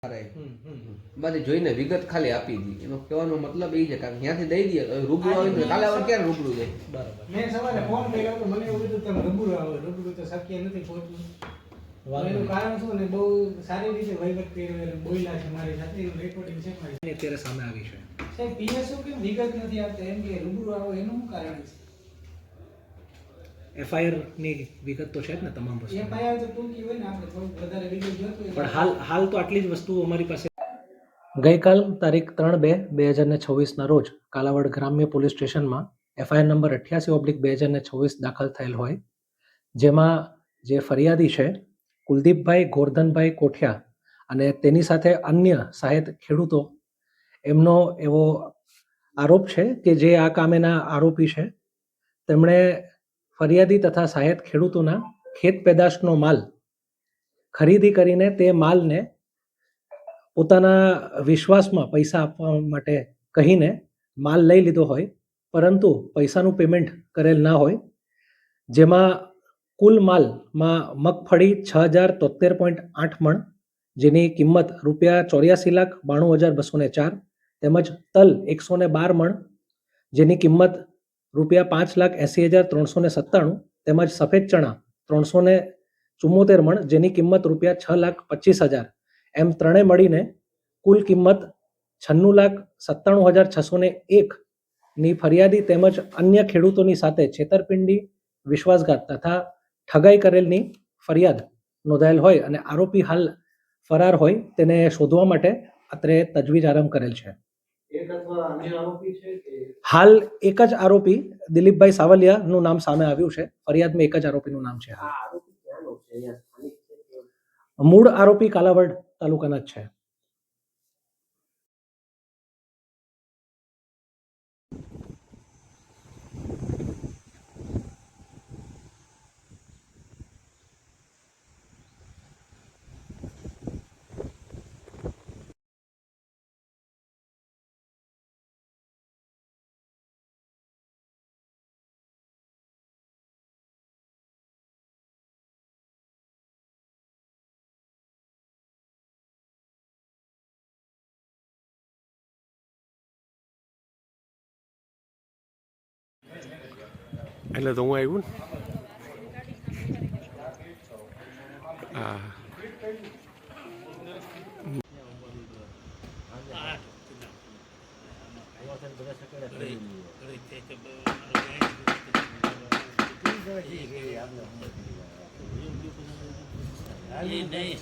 બધી જોઈને વિગત ખાલી આપી દી. એનો કહેવાનો મતલબ એ છે કે ત્યાંથી દઈ દઈએ તો રૂબરૂ આવીને કાલે આवर ક્યારે રૂબરૂ જાય. બરાબર. મેં સવારે ફોન કર્યો તો મને એવું કીધું તમે રૂબરૂ આવો. રૂબરૂ તો શક્ય નથી પહોંચવું. એનું કારણ શું ને બહુ સારી રીતે વહીવટ કર્યો બોલ્યા છે મારી સાથે એનું રેકોર્ડિંગ છે મારી અત્યારે સામે આવી છે. સાહેબ પીએસઓ કેમ વિગત નથી આપતા એમ કે રૂબરૂ આવો એનું શું કારણ છે? એફઆઈઆર ની વિગત તો છે જ ને તમામ વસ્તુ. એફઆઈઆર તો ટૂંકી હોય ને આપણે થોડું વધારે વિગત જોઈતું હોય પણ હાલ તો આટલી જ વસ્તુઓ અમારી પાસે. ગઈકાલ તારીખ 3/2/2026 રોજ કાલાવડ ગ્રામ્ય પોલીસ સ્ટેશનમાં એફઆઈઆર નંબર 88/2026 દાખલ થયેલ હોય, જેમાં જે ફરિયાદી છે કુલદીપભાઈ ગોરધનભાઈ કોઠિયા અને તેની સાથે અન્ય સહાયક ખેડૂતો એમનો એવો આરોપ છે કે જે આ કામેના આરોપી છે તેમણે ફરિયાદી તથા સહાયક ખેડૂતોના ખેત પેદાશનો માલ ખરીદી કરીને તે માલને પોતાના વિશ્વાસમાં પૈસા આપવા માટે કહીને માલ લઈ લીધો હોય, પરંતુ પૈસાનું પેમેન્ટ કરેલ ના હોય, જેમાં કુલ માલમાં મગફળી 6073.8 મણ જેની કિંમત ₹84,92,204 તેમજ તલ 112 મણ જેની કિંમત ₹5,80,397 તેમજ સફેદ ચણા 374 મણ જેની કિંમત ₹6,25,000 એમ ત્રણેય મળીને કુલ કિંમત 96,97,601 ની ફરિયાદી તેમજ અન્ય ખેડૂતોની સાથે છેતરપિંડી, વિશ્વાસઘાત તથા ઠગાઈ કરેલની ફરિયાદ નોંધાયેલ હોય અને આરોપી હાલ ફરાર હોય તેને શોધવા માટે અત્રે તજવીજ આરંભ કરેલ છે. હાલ એક જ આરોપી દિલીપભાઈ સાવલિયાનું નામ સામે આવ્યું છે. ફરિયાદમાં એક જ આરોપીનું નામ છે. મૂળ આરોપી કાલાવડ તાલુકાના જ છે. એટલે તો હું આવ્યું ને હા નહીં